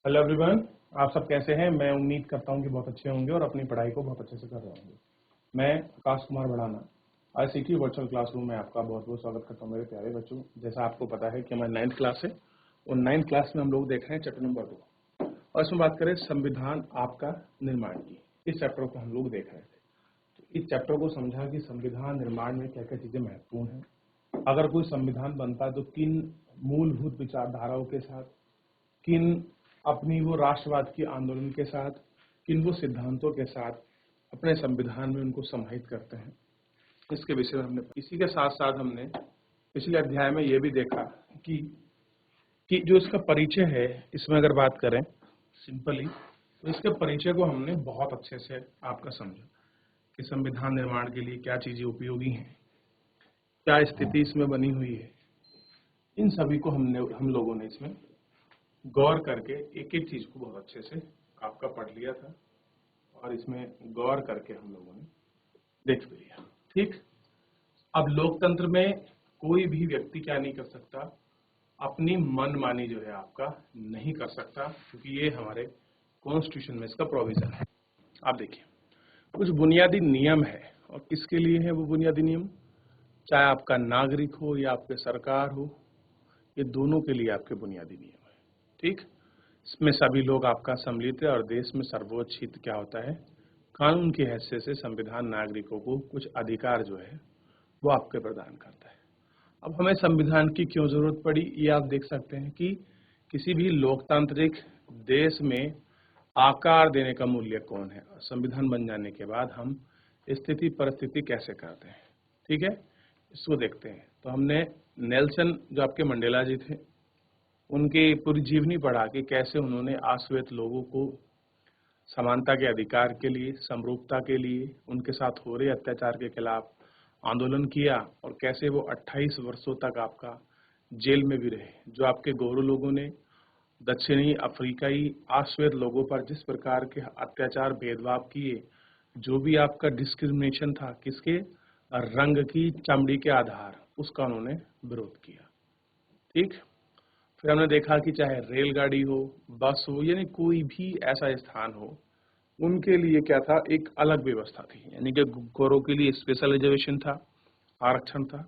Hello everyone, आप सब कैसे हैं। मैं उम्मीद करता हूं कि बहुत अच्छे होंगे और अपनी पढ़ाई को बहुत अच्छे से कर रहे होंगे। मैं आकाश कुमार बढ़ाना ICT वर्चुअल क्लासरूम में आपका बहुत बहुत स्वागत करता हूं मेरे प्यारे बच्चों। जैसा आपको पता है कि हमारी 9th क्लास है और 9th क्लास में हम लोग देख रहे हैं चैप्टर नंबर 2 और इसमें बात करें संविधान आपका निर्माण की। इस चैप्टर को हम लोग देख रहे थे। तो इस चैप्टर को समझा कि संविधान निर्माण में क्या क्या चीजें महत्वपूर्ण हैं, अगर कोई संविधान बनता है तो किन मूलभूत विचारधाराओं के साथ, किन अपनी वो राष्ट्रवाद की आंदोलन के साथ, किन वो सिद्धांतों के साथ अपने संविधान में उनको समाहित करते हैं, इसके विषय में हमने। इसी के साथ साथ हमने पिछले अध्याय में ये भी देखा कि जो इसका परिचय है, इसमें अगर बात करें सिंपली तो इसके परिचय को हमने बहुत अच्छे से आपका समझा कि संविधान निर्माण के लिए क्या चीजें उपयोगी हैं, क्या स्थिति इसमें बनी हुई है। इन सभी को हम लोगों ने इसमें गौर करके एक एक चीज को बहुत अच्छे से आपका पढ़ लिया था और इसमें गौर करके हम लोगों ने देख भी लिया। ठीक, अब लोकतंत्र में कोई भी व्यक्ति क्या नहीं कर सकता, अपनी मनमानी जो है आपका नहीं कर सकता, क्योंकि ये हमारे कॉन्स्टिट्यूशन में इसका प्रोविजन है। आप देखिए कुछ बुनियादी नियम है, और किसके लिए है वो बुनियादी नियम, चाहे आपका नागरिक हो या आपके सरकार हो, ये दोनों के लिए आपके बुनियादी नियम है। ठीक, इसमें सभी लोग आपका सम्मिलित है और देश में सर्वोच्च हित क्या होता है, कानून की हैसियत से संविधान नागरिकों को कुछ अधिकार जो है वो आपके प्रदान करता है। अब हमें संविधान की क्यों जरूरत पड़ी, ये आप देख सकते हैं कि किसी भी लोकतांत्रिक देश में आकार देने का मूल्य कौन है, संविधान बन जाने के बाद हम स्थिति परिस्थिति कैसे करते हैं। ठीक है, इसको देखते हैं। तो हमने नेल्सन जो आपके मंडेला जी थे उनकी पूरी जीवनी पढ़ा कि कैसे उन्होंने आश्वेत लोगों को समानता के अधिकार के लिए, समरूपता के लिए, उनके साथ हो रहे अत्याचार के खिलाफ आंदोलन किया और कैसे वो 28 वर्षों तक आपका जेल में भी रहे। जो आपके गोरू लोगों ने दक्षिणी अफ्रीकाई आश्वेत लोगों पर जिस प्रकार के अत्याचार भेदभाव किए, जो भी आपका डिस्क्रिमिनेशन था किसके रंग की, चमड़ी के आधार, उसका उन्होंने विरोध किया। ठीक, फिर हमने देखा कि चाहे रेलगाड़ी हो, बस हो, यानी कोई भी ऐसा स्थान हो, उनके लिए क्या था, एक अलग व्यवस्था थी। यानी कि गोरों के लिए स्पेशल रिजर्वेशन था, आरक्षण था,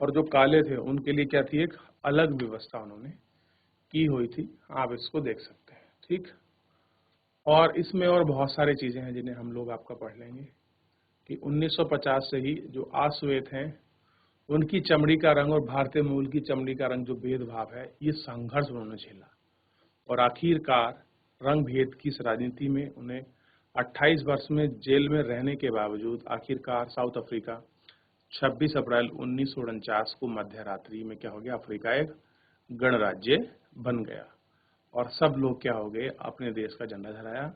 और जो काले थे उनके लिए क्या थी, एक अलग व्यवस्था उन्होंने की हुई थी। आप इसको देख सकते हैं। ठीक, और इसमें और बहुत सारी चीजें हैं जिन्हें हम लोग आपका पढ़ लेंगे कि 1950 से ही जो आश्वेत हैं उनकी चमड़ी का रंग और भारतीय मूल की चमड़ी का रंग जो भेदभाव है, ये संघर्ष उन्होंने झेला और आखिरकार रंग भेद की इस राजनीति में उन्हें 28 वर्ष में जेल में रहने के बावजूद आखिरकार साउथ अफ्रीका 26 अप्रैल 1949 को मध्य रात्रि में क्या हो गया, अफ्रीका एक गणराज्य बन गया और सब लोग क्या हो गए, अपने देश का झंडा लहराया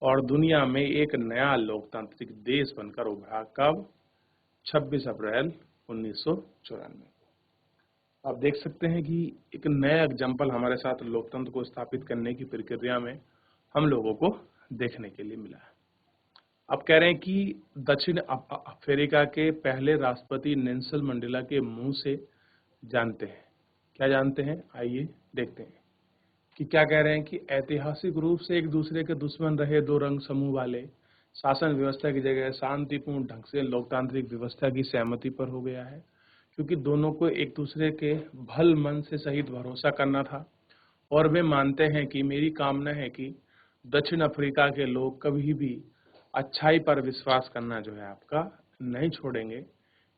और दुनिया में एक नया लोकतांत्रिक देश बनकर उभरा। कब? 26 अप्रैल 1994। आप देख सकते हैं कि एक नया एग्जाम्पल हमारे साथ लोकतंत्र को स्थापित करने की प्रक्रिया में हम लोगों को देखने के लिए मिला है। अब कह रहे हैं कि दक्षिण अफ्रीका के पहले राष्ट्रपति नेल्सन मंडेला के मुंह से जानते हैं, क्या जानते हैं, आइए देखते हैं कि क्या कह रहे हैं कि ऐतिहासिक रूप से एक दूसरे के दुश्मन रहे दो रंग समूह वाले शासन व्यवस्था की जगह शांतिपूर्ण ढंग से लोकतांत्रिक व्यवस्था की सहमति पर हो गया है, क्योंकि दोनों को एक दूसरे के भल मन से सहित भरोसा करना था और वे मानते हैं कि मेरी कामना है कि दक्षिण अफ्रीका के लोग कभी भी अच्छाई पर विश्वास करना जो है आपका नहीं छोड़ेंगे।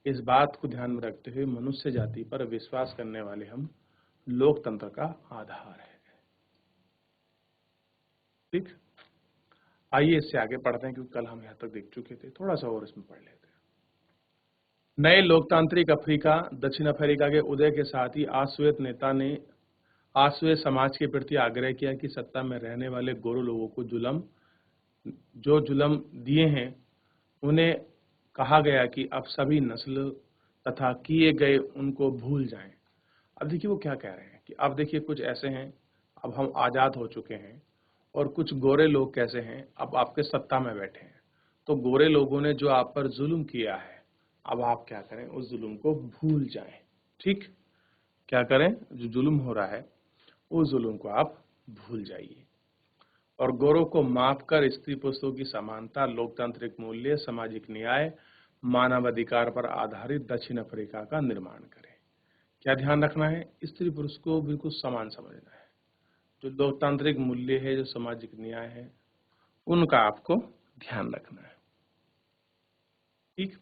इस बात को ध्यान में रखते हुए मनुष्य जाति पर विश्वास करने वाले हम लोकतंत्र का आधार है। ठीक, आइए इससे आगे पढ़ते हैं, क्योंकि कल हम यहाँ तक देख चुके थे, थोड़ा सा और इसमें पढ़ लेते हैं। नए लोकतांत्रिक अफ्रीका, दक्षिण अफ्रीका के उदय के साथ ही आश्वेत नेता ने आश्वेत समाज के प्रति आग्रह किया कि सत्ता में रहने वाले गोरो लोगों को जुल्म दिए हैं, उन्हें कहा गया कि अब सभी नस्ल तथा किए गए उनको भूल जाएं। अब देखिए वो क्या कह रहे हैं कि अब देखिए कुछ ऐसे हैं, अब हम आजाद हो चुके हैं और कुछ गोरे लोग कैसे हैं, अब आपके सत्ता में बैठे हैं, तो गोरे लोगों ने जो आप पर जुल्म किया है, अब आप क्या करें, उस जुल्म को भूल जाएं। ठीक, क्या करें, जो जुल्म हो रहा है उस जुल्म को आप भूल जाइए। और गौरव को माप कर स्त्री पुरुषों की समानता, लोकतांत्रिक मूल्य, सामाजिक न्याय, मानवाधिकार पर आधारित दक्षिण अफ्रीका का निर्माण करें। क्या ध्यान रखना है? स्त्री पुरुष को बिल्कुल समान समझना है। जो लोकतांत्रिक मूल्य है, जो सामाजिक न्याय है, उनका आपको ध्यान रखना है। ठीक।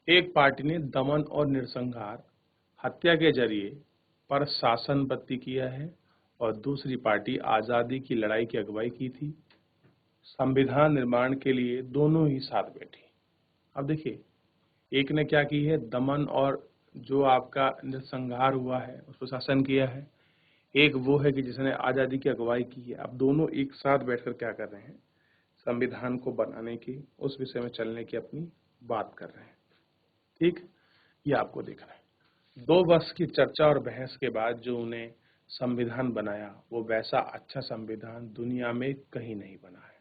एक पार्टी ने दमन और नरसंहार, हत्या के जरिए पर शासन बत्ती किया है और दूसरी पार्टी आजादी की लड़ाई की अगुवाई की थी। संविधान निर्माण के लिए दोनों ही साथ बैठी। अब देखिए, एक ने क्या की है, दमन और जो आपका नरसंहार हुआ है उस पर शासन किया है। एक वो है कि जिसने आजादी की अगुवाई की है। अब दोनों एक साथ बैठकर क्या कर रहे हैं, संविधान को बनाने की, उस विषय में चलने की अपनी बात कर रहे हैं। ठीक, ये आपको देखना है। 2 वर्ष की चर्चा और बहस के बाद जो उन्हें संविधान बनाया, वो वैसा अच्छा संविधान दुनिया में कहीं नहीं बना है।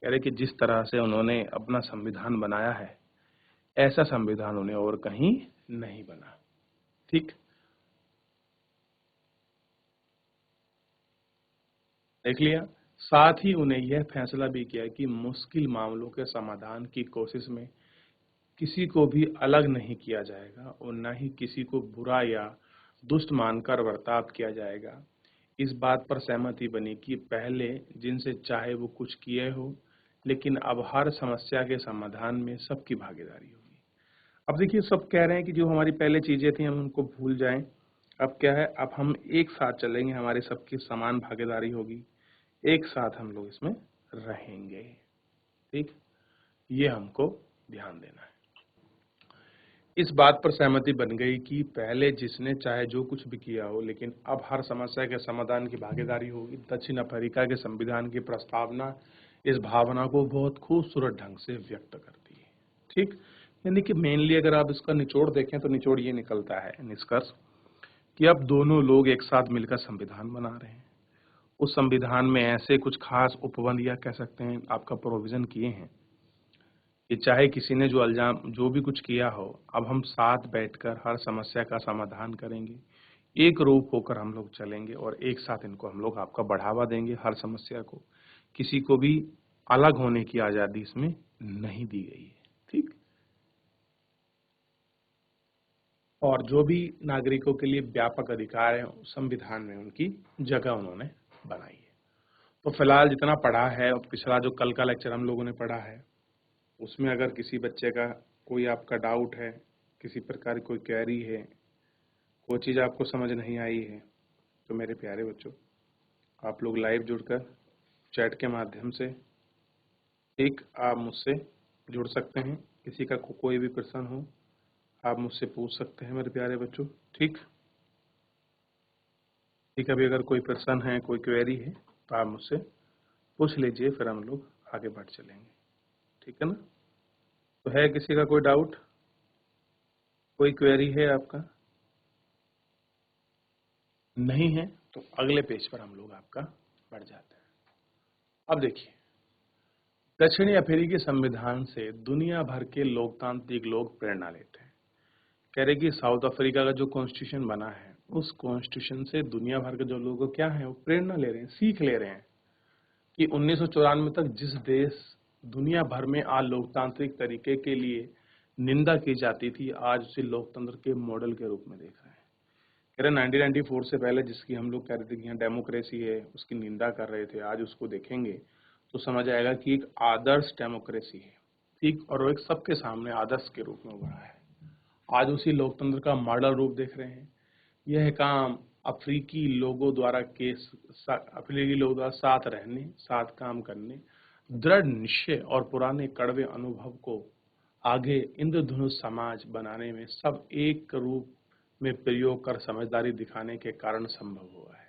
कह रहे कि जिस तरह से उन्होंने अपना संविधान बनाया है, ऐसा संविधान उन्हें और कहीं नहीं बना। ठीक, देख लिया। साथ ही उन्हें यह फैसला भी किया कि मुश्किल मामलों के समाधान की कोशिश में किसी को भी अलग नहीं किया जाएगा और न ही किसी को बुरा या दुष्ट मानकर बर्ताव किया जाएगा। इस बात पर सहमति बनी कि पहले जिनसे चाहे वो कुछ किए हो, लेकिन अब हर समस्या के समाधान में सबकी भागीदारी होगी। अब देखिए, सब कह रहे हैं कि जो हमारी पहले चीजें थी हम उनको भूल जाएं। अब क्या है, अब हम एक साथ चलेंगे, हमारी सबकी समान भागीदारी होगी, एक साथ हम लोग इसमें रहेंगे। ठीक, ये हमको ध्यान देना है। इस बात पर सहमति बन गई कि पहले जिसने चाहे जो कुछ भी किया हो, लेकिन अब हर समस्या के समाधान की भागीदारी होगी। दक्षिण अफ्रीका के संविधान की प्रस्तावना इस भावना को बहुत खूबसूरत ढंग से व्यक्त करती है। ठीक, यानी कि मेनली अगर आप इसका निचोड़ देखें तो निचोड़ ये निकलता है, निष्कर्ष, कि अब दोनों लोग एक साथ मिलकर संविधान बना रहे हैं। उस संविधान में ऐसे कुछ खास उपबंध या कह सकते हैं आपका प्रोविजन किए हैं कि चाहे किसी ने जो भी कुछ किया हो, अब हम साथ बैठकर हर समस्या का समाधान करेंगे, एक रूप होकर हम लोग चलेंगे और एक साथ इनको हम लोग आपका बढ़ावा देंगे। हर समस्या को, किसी को भी अलग होने की आजादी इसमें नहीं दी गई है। ठीक, और जो भी नागरिकों के लिए व्यापक अधिकार है, संविधान में उनकी जगह उन्होंने बनाई है। तो फिलहाल जितना पढ़ा है, और पिछला जो कल का लेक्चर हम लोगों ने पढ़ा है, उसमें अगर किसी बच्चे का कोई आपका डाउट है, किसी प्रकार की कोई क्वेरी है, कोई चीज़ आपको समझ नहीं आई है, तो मेरे प्यारे बच्चों, आप लोग लाइव जुड़कर चैट के माध्यम से एक आप मुझसे जुड़ सकते हैं। किसी का कोई भी प्रश्न हो, आप मुझसे पूछ सकते हैं मेरे प्यारे बच्चों। ठीक, ठीक, अभी अगर कोई प्रश्न है, कोई क्वेरी है, तो आप मुझसे पूछ लीजिए, फिर हम लोग आगे बढ़ चलेंगे। ठीक है ना? तो है किसी का कोई डाउट, कोई क्वेरी है आपका? नहीं है तो अगले पेज पर हम लोग आपका बढ़ जाते हैं। अब देखिए, दक्षिणी अफ्रीकी संविधान से दुनिया भर के लोकतांत्रिक लोग प्रेरणा लेते हैं। कह रहे कि साउथ अफ्रीका का जो कॉन्स्टिट्यूशन बना है, उस कॉन्स्टिट्यूशन से दुनिया भर के जो लोग क्या है वो प्रेरणा ले रहे हैं, सीख ले रहे हैं कि 1994 तक जिस देश दुनिया भर में आज लोकतांत्रिक तरीके के लिए निंदा की जाती थी, आज उसे लोकतंत्र के मॉडल के रूप में देख रहे हैं। कह रहे 1994 से पहले जिसकी हम लोग कह रहे थे कि यहाँ डेमोक्रेसी है, उसकी निंदा कर रहे थे, आज उसको देखेंगे तो समझ आएगा कि एक आदर्श डेमोक्रेसी है। ठीक, और वो एक सबके सामने आदर्श के रूप में उभरा है। आज उसी लोकतंत्र का मॉडल रूप देख रहे हैं। यह काम अफ्रीकी लोगों द्वारा साथ रहने, साथ काम करने, दृढ़ निश्चय और पुराने कड़वे अनुभव को आगे इंद्रधनुष समाज बनाने में सब एक रूप में प्रयोग कर समझदारी दिखाने के कारण संभव हुआ है।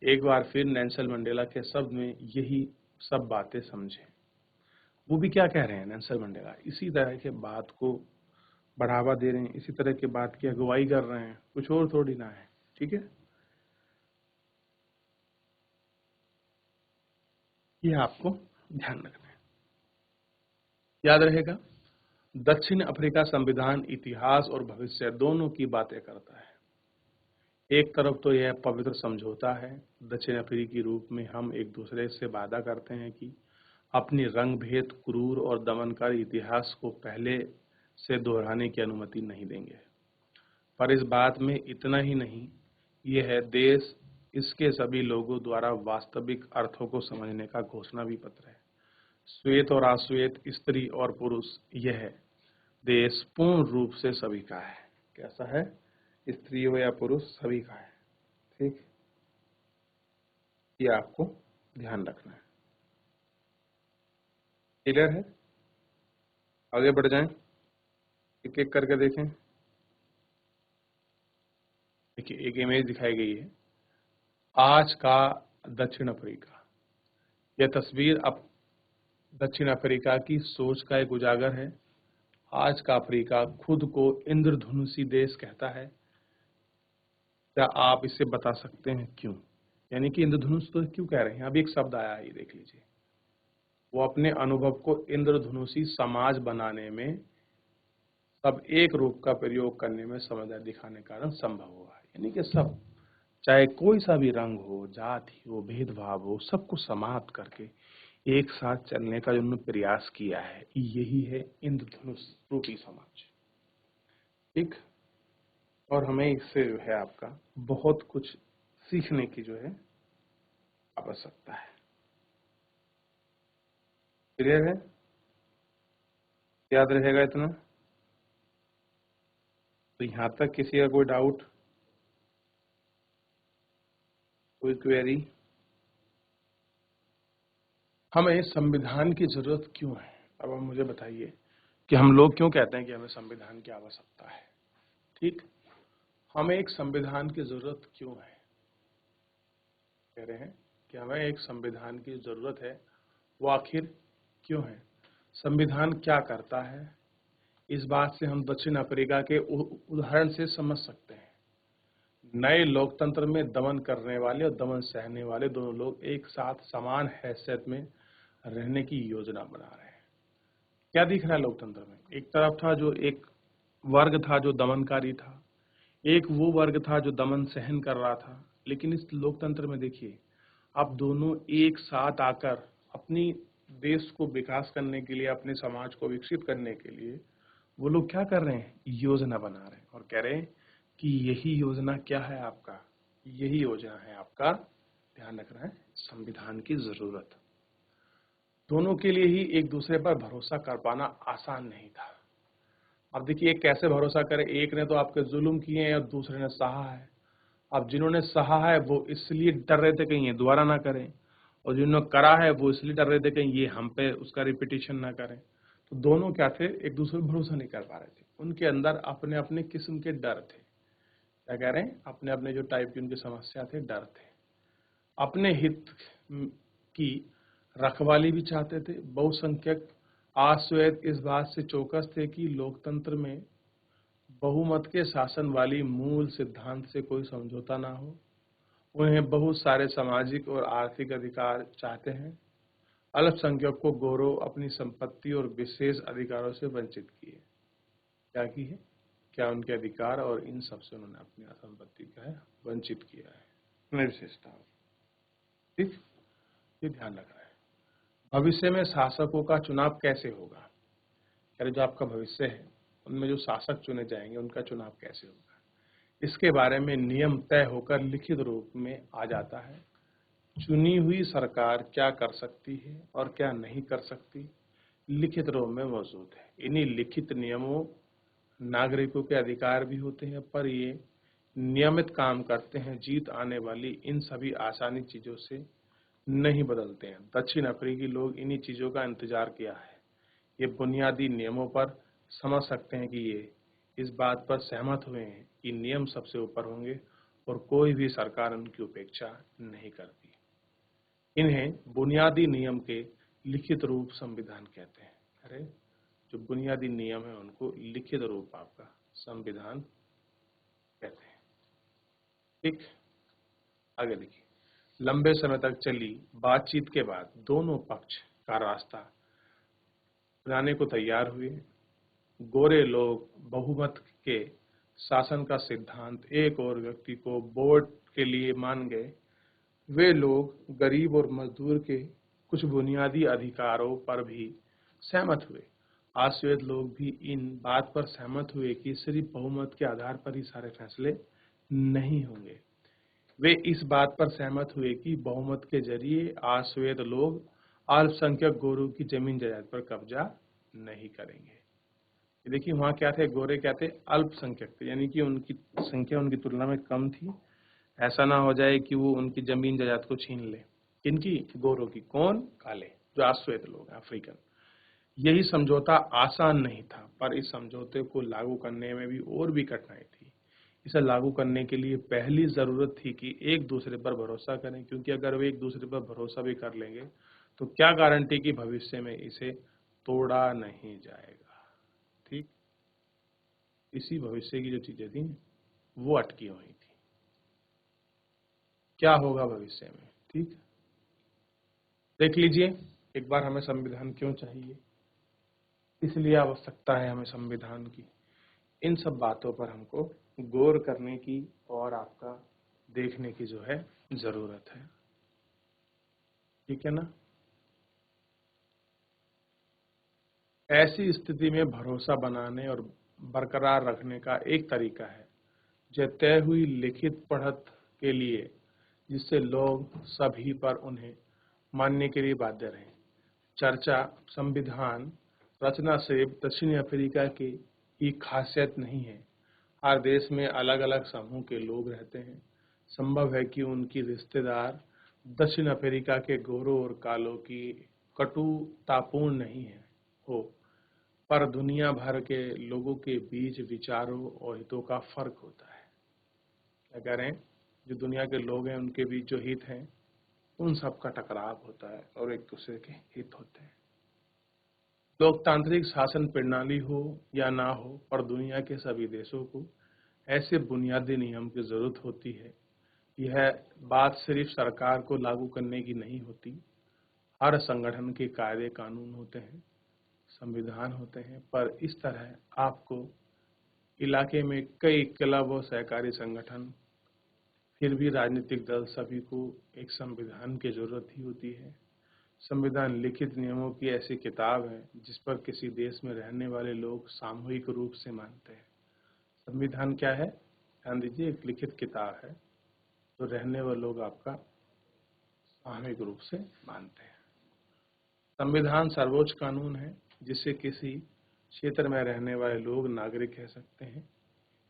एक बार फिर नेल्सन मंडेला के शब्द में यही सब बातें समझें। वो भी क्या कह रहे हैं नेल्सन मंडेला, इसी तरह के बात को बढ़ावा दे रहे हैं, इसी तरह की बात की अगुवाई कर रहे हैं, कुछ और थोड़ी ना है। ठीक है, ये आपको ध्यान रखना है, याद रहेगा। दक्षिण अफ्रीका संविधान इतिहास और भविष्य दोनों की बातें करता है। एक तरफ तो यह पवित्र समझौता है, दक्षिण अफ्रीकी रूप में हम एक दूसरे से वादा करते हैं कि अपनी रंग-भेद, क्रूर और दमनकारी इतिहास को पहले से दोहराने की अनुमति नहीं देंगे। पर इस बात में इतना ही नहीं, यह देश इसके सभी लोगों द्वारा वास्तविक अर्थों को समझने का घोषणा भी पत्र है। श्वेत और अश्वेत, स्त्री और पुरुष, यह देश पूर्ण रूप से सभी का है। कैसा है? स्त्री हो या पुरुष, सभी का है। ठीक, ये आपको ध्यान रखना है। क्लियर है? आगे बढ़ जाएं, एक एक करके देखें। देखिए, एक इमेज दिखाई गई है आज का दक्षिण अफ्रीका। यह तस्वीर अब दक्षिण अफ्रीका की सोच का एक उजागर है। आज का अफ्रीका खुद को इंद्रधनुषी देश कहता है। क्या आप इसे बता सकते हैं क्यों? यानी कि इंद्रधनुष तो क्यों कह रहे हैं? अभी एक शब्द आया है, ये देख लीजिए। वो अपने अनुभव को इंद्रधनुषी समाज बनाने में सब एक रूप का प्रयोग करने में समझदारी दिखाने के कारण संभव हुआ है। यानी कि सब, चाहे कोई सा भी रंग हो, जाति हो, भेदभाव हो, सबको समाप्त करके एक साथ चलने का जो उन्होंने प्रयास किया है, यही है इंद्रधनुष रूपी समाज। ठीक, और हमें इससे जो है आपका बहुत कुछ सीखने की जो है आवश्यकता है। क्लियर है? याद रहेगा इतना? तो यहां तक किसी का कोई डाउट, कोई क्वेरी? हमें संविधान की जरूरत क्यों है? अब आप मुझे बताइए कि हम लोग क्यों कहते हैं कि हमें संविधान की आवश्यकता है। ठीक, हमें एक संविधान की जरूरत क्यों है? कह रहे हैं कि हमें एक संविधान की जरूरत है, वो आखिर क्यों है? संविधान क्या करता है? इस बात से हम दक्षिण अफ्रीका के उदाहरण से समझ सकते हैं। नए लोकतंत्र में दमन करने वाले और दमन सहने वाले दोनों लोग एक साथ समान हैसियत में रहने की योजना बना रहे हैं। क्या दिख रहा है लोकतंत्र में? एक तरफ था जो एक वर्ग था जो दमनकारी था, एक वो वर्ग था जो दमन सहन कर रहा था। लेकिन इस लोकतंत्र में देखिए, अब दोनों एक साथ आकर अपनी देश को विकास करने के लिए, अपने समाज को विकसित करने के लिए वो लोग क्या कर रहे हैं? योजना बना रहे हैं और कह रहे हैं कि यही योजना क्या है आपका? यही योजना है आपका, ध्यान रखना है, संविधान की जरूरत। दोनों के लिए ही एक दूसरे पर भरोसा कर पाना आसान नहीं था। अब देखिए, कैसे भरोसा करे? एक ने तो आपके जुल्म किए हैं और दूसरे ने सहा है। अब जिन्होंने सहा है वो इसलिए डर रहे थे कहीं ये दोबारा ना करें, और जिन्होंने करा है वो इसलिए डर रहे थे कहीं ये हम पे उसका रिपीटिशन ना करें। तो दोनों क्या थे? एक दूसरे पर भरोसा नहीं कर पा रहे थे। उनके अंदर अपने अपने किस्म के डर थे। क्या कह रहे हैं? अपने अपने जो टाइप की उनकी समस्या थे, डर थे। अपने हित की रखवाली भी चाहते थे। बहुसंख्यक आश्वेत इस बात से चौकस थे कि लोकतंत्र में बहुमत के शासन वाली मूल सिद्धांत से कोई समझौता ना हो। उन्हें बहुत सारे सामाजिक और आर्थिक अधिकार चाहते हैं। अल्पसंख्यक को गौरव, अपनी संपत्ति और विशेष अधिकारों से वंचित किए। क्या की है? क्या उनके अधिकार और इन सब से उन्होंने अपनी संपत्ति का है वंचित किया है, अपनी विशेषता। ठीक, ये ध्यान रखना है। भविष्य में शासकों का चुनाव कैसे होगा? यानी जो आपका भविष्य है उनमें जो शासक चुने जाएंगे उनका चुनाव कैसे होगा, इसके बारे में नियम तय होकर लिखित रूप में आ जाता है। चुनी हुई सरकार क्या कर सकती है और क्या नहीं कर सकती, लिखित रूप में मौजूद है। इन्हीं लिखित नियमों नागरिकों के अधिकार भी होते हैं, पर ये नियमित काम करते हैं। जीत आने वाली इन सभी आसानी चीजों से नहीं बदलते हैं। दक्षिण अफ्रीकी लोग इन्हीं चीजों का इंतजार किया है। ये बुनियादी नियमों पर समझ सकते हैं कि ये इस बात पर सहमत हुए हैं कि नियम सबसे ऊपर होंगे और कोई भी सरकार उनकी उपेक्षा नहीं करती। इन्हें बुनियादी नियम के लिखित रूप संविधान कहते हैं। अरे, जो बुनियादी नियम है उनको लिखित रूप आपका संविधान कहते हैं। ठीक, आगे देखिए। लंबे समय तक चली बातचीत के बाद दोनों पक्ष का रास्ता बनाने को तैयार हुए। गोरे लोग बहुमत के शासन का सिद्धांत एक और व्यक्ति को वोट के लिए मान गए, वे लोग गरीब और मजदूर के कुछ बुनियादी अधिकारों पर भी सहमत हुए। आज श्वेत लोग भी इन बात पर सहमत हुए कि सिर्फ बहुमत के आधार पर ही सारे फैसले नहीं होंगे। वे इस बात पर सहमत हुए कि बहुमत के जरिए आज श्वेत लोग अल्पसंख्यक गोरों की जमीन जायदाद पर कब्जा नहीं करेंगे। देखिए वहां क्या थे, गोरे क्या थे, अल्पसंख्यक थे, यानी कि उनकी संख्या उनकी तुलना में कम थी। ऐसा ना हो जाए कि वो उनकी जमीन जायदाद को छीन ले। किनकी? गोरों की। कौन? काले, जो आज श्वेत लोग हैं, अफ्रीकन। यही समझौता आसान नहीं था, पर इस समझौते को लागू करने में भी और भी कठिनाई थी। इसे लागू करने के लिए पहली जरूरत थी कि एक दूसरे पर भरोसा करें, क्योंकि अगर वे एक दूसरे पर भरोसा भी कर लेंगे तो क्या गारंटी कि भविष्य में इसे तोड़ा नहीं जाएगा। ठीक, इसी भविष्य की जो चीजें थी वो अटकी हुई थी। क्या होगा भविष्य में? ठीक, देख लीजिए एक बार हमें संविधान क्यों चाहिए, इसलिए आवश्यकता है हमें संविधान की। इन सब बातों पर हमको गौर करने की और आपका देखने की जो है जरूरत है। ठीक है ना? ऐसी स्थिति में भरोसा बनाने और बरकरार रखने का एक तरीका है जो तय हुई लिखित पढ़त के लिए, जिससे लोग सभी पर उन्हें मानने के लिए बाध्य रहें। चर्चा संविधान रचना से दक्षिण अफ्रीका की खासियत नहीं है। हर देश में अलग अलग समूह के लोग रहते हैं। संभव है कि उनकी रिश्तेदार दक्षिण अफ्रीका के गोरों और कालों की कटुतापूर्ण नहीं है हो, पर दुनिया भर के लोगों के बीच विचारों और हितों का फर्क होता है। क्या कह रहे हैं? जो दुनिया के लोग हैं उनके बीच जो हित हैं उन सब का टकराव होता है और एक दूसरे के हित होते हैं। लोकतांत्रिक शासन प्रणाली हो या ना हो, पर दुनिया के सभी देशों को ऐसे बुनियादी नियम की जरूरत होती है। यह बात सिर्फ सरकार को लागू करने की नहीं होती। हर संगठन के कायदे कानून होते हैं, संविधान होते हैं, पर इस तरह आपको इलाके में कई क्लब और सहकारी संगठन, फिर भी राजनीतिक दल, सभी को एक संविधान की जरूरत ही होती है। संविधान लिखित नियमों की ऐसी किताब है जिस पर किसी देश में रहने वाले लोग सामूहिक रूप से मानते हैं। संविधान क्या है? ध्यान दीजिए, एक लिखित किताब है तो रहने वाले लोग आपका सामूहिक रूप से मानते हैं। संविधान सर्वोच्च कानून है जिसे किसी क्षेत्र में रहने वाले लोग नागरिक कह सकते हैं।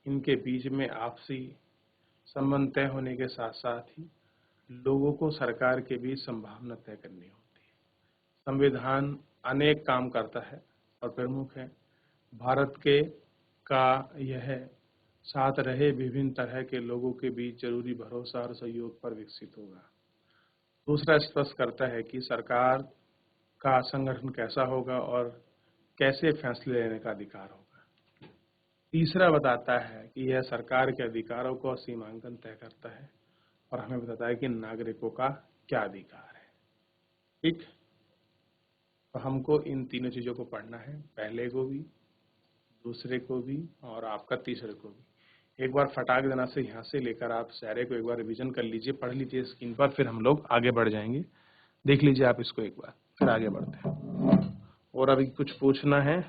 इनके बीच में आपसी संबंध तय होने के साथ साथ ही लोगों को सरकार के बीच संभावना तय करनी होती है। संविधान अनेक काम करता है और प्रमुख है भारत के का यह साथ रहे विभिन्न तरह के लोगों के बीच जरूरी भरोसा और सहयोग पर विकसित होगा। दूसरा स्पष्ट करता है कि सरकार का संगठन कैसा होगा और कैसे फैसले लेने का अधिकार होगा। तीसरा बताता है कि यह सरकार के अधिकारों को सीमांकन तय करता है और हमें बताता है कि नागरिकों का क्या अधिकार है। ठीक, तो हमको इन तीनों चीजों को पढ़ना है, पहले को भी, दूसरे को भी और आपका तीसरे को भी। एक बार फटाक देना से यहाँ से लेकर आप सारे को एक बार रिवीजन कर लीजिए, पढ़ लीजिए स्क्रीन पर, फिर हम लोग आगे बढ़ जाएंगे। देख लीजिए आप इसको एक बार, फिर आगे बढ़ते हैं। और अभी कुछ पूछना है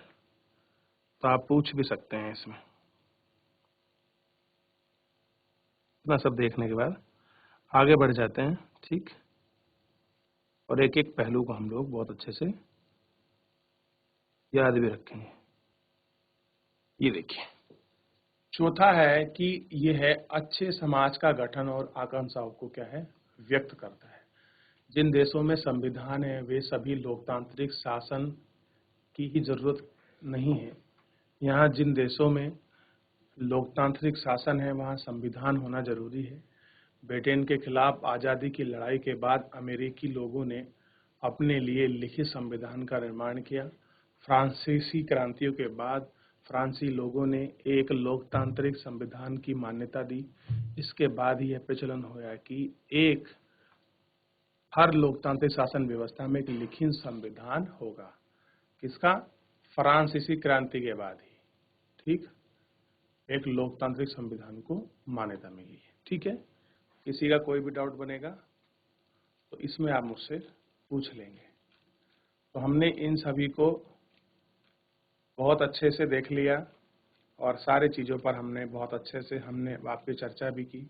तो आप पूछ भी सकते हैं इसमें। इतना सब देखने के बाद आगे बढ़ जाते हैं। ठीक, और एक एक पहलू को हम लोग बहुत अच्छे से याद भी रखेंगे। ये देखिए, चौथा है कि यह है अच्छे समाज का गठन और आकांक्षाओं को क्या है, व्यक्त करता है। जिन देशों में संविधान है वे सभी लोकतांत्रिक शासन की ही जरूरत नहीं है। यहाँ जिन देशों में लोकतांत्रिक शासन है वहाँ संविधान होना जरूरी है। ब्रिटेन के खिलाफ आज़ादी की लड़ाई के बाद अमेरिकी लोगों ने अपने लिए लिखित संविधान का निर्माण किया। फ्रांसीसी क्रांतियों के बाद फ्रांसीसी लोगों ने एक लोकतांत्रिक संविधान की मान्यता दी। इसके बाद ही यह प्रचलन हुआ कि एक हर लोकतांत्रिक शासन व्यवस्था में एक लिखित संविधान होगा। किसका? फ्रांसीसी क्रांति के बाद ही। ठीक, एक लोकतांत्रिक संविधान को मान्यता मिली है। ठीक है, किसी का कोई भी डाउट बनेगा तो इसमें आप मुझसे पूछ लेंगे। तो हमने इन सभी को बहुत अच्छे से देख लिया और सारी चीज़ों पर हमने बहुत अच्छे से हमने आपकी चर्चा भी की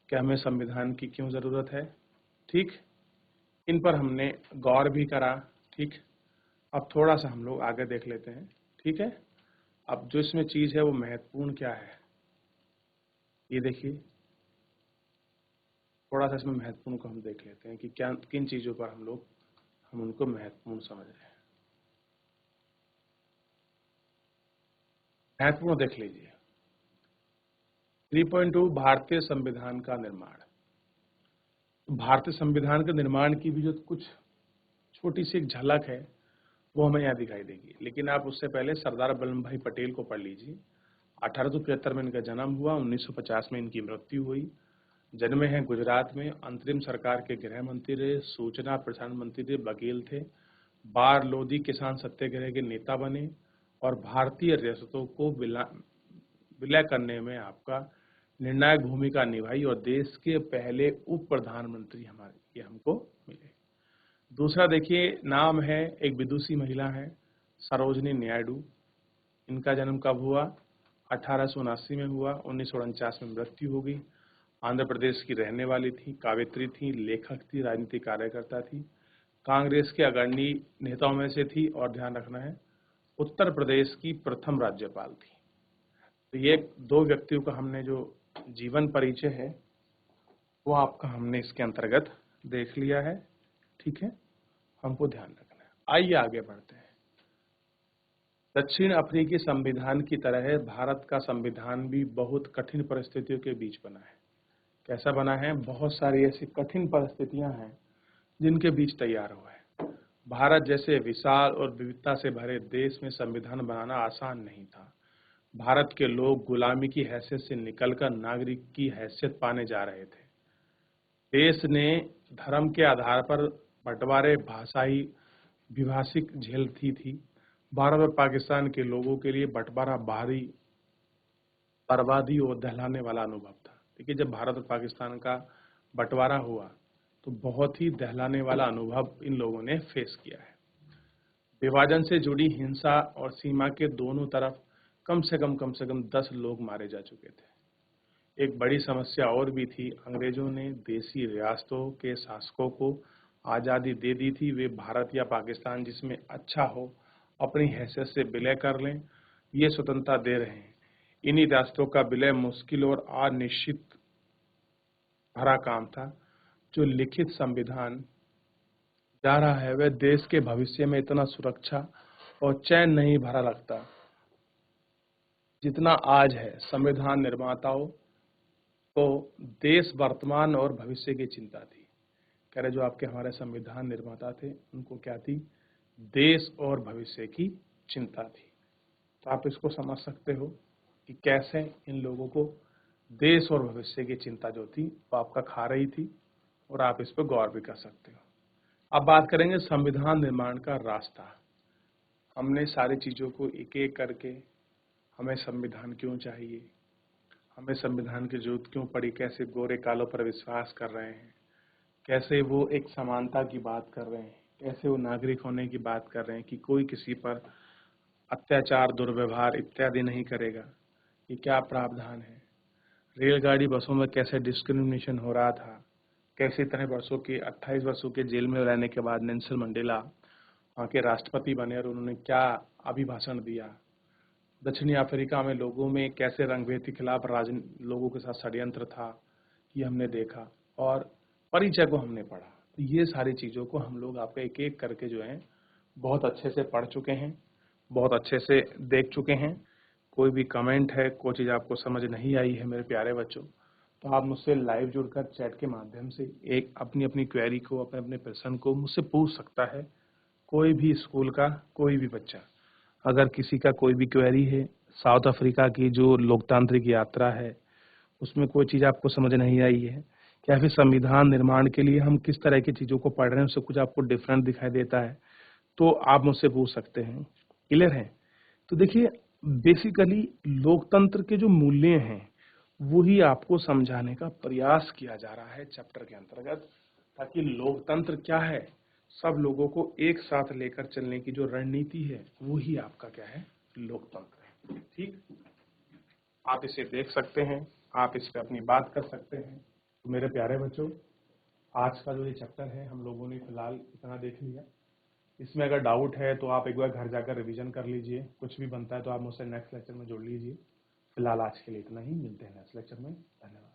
कि हमें संविधान की क्यों ज़रूरत है। ठीक, इन पर हमने गौर भी करा। ठीक, अब थोड़ा सा हम लोग आगे देख लेते हैं। ठीक है, अब जो इसमें चीज़ है वो महत्वपूर्ण क्या है, ये देखिए। थोड़ा सा इसमें महत्वपूर्ण को हम देख लेते हैं कि क्या किन चीज़ों पर हम उनको महत्वपूर्ण समझ रहे हैं। महत्वपूर्ण देख लीजिए। 3.2 भारतीय संविधान का निर्माण। भारतीय संविधान के निर्माण की भी जो कुछ छोटी सी एक झलक है वो हमें यहाँ दिखाई देगी, लेकिन आप उससे पहले सरदार वल्लभ भाई पटेल को पढ़ लीजिए। 1875 में इनका जन्म हुआ, 1950 में इनकी मृत्यु हुई। जन्मे हैं गुजरात में, अंतरिम सरकार के गृह मंत्री रहे, सूचना प्रसारण मंत्री थे, वकील थे, बार लोधी किसान सत्याग्रह के नेता बने और भारतीय रियासतों को विलय करने में आपका निर्णायक भूमिका निभाई और देश के पहले उप प्रधानमंत्री हमारे ये हमको मिले। दूसरा देखिए, नाम है, एक विदुषी महिला है सरोजनी नायडू। इनका जन्म कब हुआ? 1879 में हुआ, 1949 में मृत्यु हो गई। आंध्र प्रदेश की रहने वाली थी, कवयित्री थी, लेखक थी, राजनीतिक कार्यकर्ता थी, कांग्रेस के अग्रणी नेताओं में से थी और ध्यान रखना है उत्तर प्रदेश की प्रथम राज्यपाल थी। तो ये दो व्यक्तियों का हमने जो जीवन परिचय है वो आपका हमने इसके अंतर्गत देख लिया है। ठीक है, हमको ध्यान रखना है। आइए आगे बढ़ते हैं। दक्षिण अफ्रीकी संविधान की तरह भारत का संविधान भी बहुत कठिन परिस्थितियों के बीच बना है। कैसा बना है? बहुत सारी ऐसी कठिन परिस्थितियां हैं जिनके बीच तैयार हुआ है। भारत जैसे विशाल और विविधता से भरे देश में संविधान बनाना आसान नहीं था। भारत के लोग गुलामी की हैसियत से निकलकर नागरिक की हैसियत पाने जा रहे थे। देश ने धर्म के आधार पर बंटवारे, भाषाई विभाषिक झेलती थी। भारत और पाकिस्तान के लोगों के लिए बंटवारा भारी बर्बादी और दहलाने वाला अनुभव था। देखिए, जब भारत और पाकिस्तान का बंटवारा हुआ तो बहुत ही दहलाने वाला अनुभव इन लोगों ने फेस किया है। विभाजन से जुड़ी हिंसा और सीमा के दोनों तरफ कम से कम 10 लोग मारे जा चुके थे। एक बड़ी समस्या और भी थी, अंग्रेजों ने देसी रियासतों के शासकों को आज़ादी दे दी थी। वे भारत या पाकिस्तान जिसमें अच्छा हो अपनी हैसियत से विलय कर लें, ये स्वतंत्रता दे रहे हैं। इन्हीं रियासतों का विलय मुश्किल और अनिश्चित भरा काम था। जो लिखित संविधान जा रहा है वह देश के भविष्य में इतना सुरक्षा और चैन नहीं भरा लगता जितना आज है। संविधान निर्माताओं को देश वर्तमान और भविष्य की चिंता थी। कह रहे जो आपके हमारे संविधान निर्माता थे उनको क्या थी? देश और भविष्य की चिंता थी। तो आप इसको समझ सकते हो कि कैसे इन लोगों को देश और भविष्य की चिंता जो थी वो आपका खा रही थी, और आप इस पर गौर भी कर सकते हो। अब बात करेंगे संविधान निर्माण का रास्ता। हमने सारी चीज़ों को एक एक करके, हमें संविधान क्यों चाहिए, हमें संविधान की जरूरत क्यों पड़ी, कैसे गोरे कालों पर विश्वास कर रहे हैं, कैसे वो एक समानता की बात कर रहे हैं, कैसे वो नागरिक होने की बात कर रहे हैं कि कोई किसी पर अत्याचार, दुर्व्यवहार इत्यादि नहीं करेगा, ये क्या प्रावधान है। रेलगाड़ी, बसों में कैसे डिस्क्रिमिनेशन हो रहा था, कैसे इतने वर्षों के 28 वर्षों के जेल में रहने के बाद नेल्सन मंडेला वहाँ के राष्ट्रपति बने और उन्होंने क्या अभिभाषण दिया। दक्षिणी अफ्रीका में लोगों में कैसे रंगभेद के खिलाफ लोगों के साथ षड्यंत्र था, ये हमने देखा और परिचय को हमने पढ़ा। तो ये सारी चीज़ों को हम लोग आपको एक एक करके जो है बहुत अच्छे से पढ़ चुके हैं, बहुत अच्छे से देख चुके हैं। कोई भी कमेंट है, कोई चीज़ आपको समझ नहीं आई है मेरे प्यारे बच्चों, तो आप मुझसे लाइव जुड़कर चैट के माध्यम से एक अपनी अपनी क्वेरी को, अपने अपने प्रश्न को मुझसे पूछ सकता है। कोई भी स्कूल का कोई भी बच्चा, अगर किसी का कोई भी क्वेरी है, साउथ अफ्रीका की जो लोकतांत्रिक यात्रा है उसमें कोई चीज़ आपको समझ नहीं आई है, या फिर संविधान निर्माण के लिए हम किस तरह की चीज़ों को पढ़ रहे हैं उससे कुछ आपको डिफरेंट दिखाई देता है, तो आप मुझसे पूछ सकते हैं। क्लियर है? तो देखिए, बेसिकली लोकतंत्र के जो मूल्य हैं वो ही आपको समझाने का प्रयास किया जा रहा है चैप्टर के अंतर्गत, ताकि लोकतंत्र क्या है, सब लोगों को एक साथ लेकर चलने की जो रणनीति है वो ही आपका क्या है, लोकतंत्र है। ठीक, आप इसे देख सकते हैं, आप इस पे अपनी बात कर सकते हैं। तो मेरे प्यारे बच्चों, आज का जो ये चैप्टर है हम लोगों ने फिलहाल इतना देख लिया। इसमें अगर डाउट है तो आप एक बार घर जाकर रिवीजन कर लीजिए, कुछ भी बनता है तो आप मुझसे नेक्स्ट लेक्चर में जोड़ लीजिए। फिलहाल आज के लिए इतना ही, मिलते हैं नेक्स्ट लेक्चर में। धन्यवाद।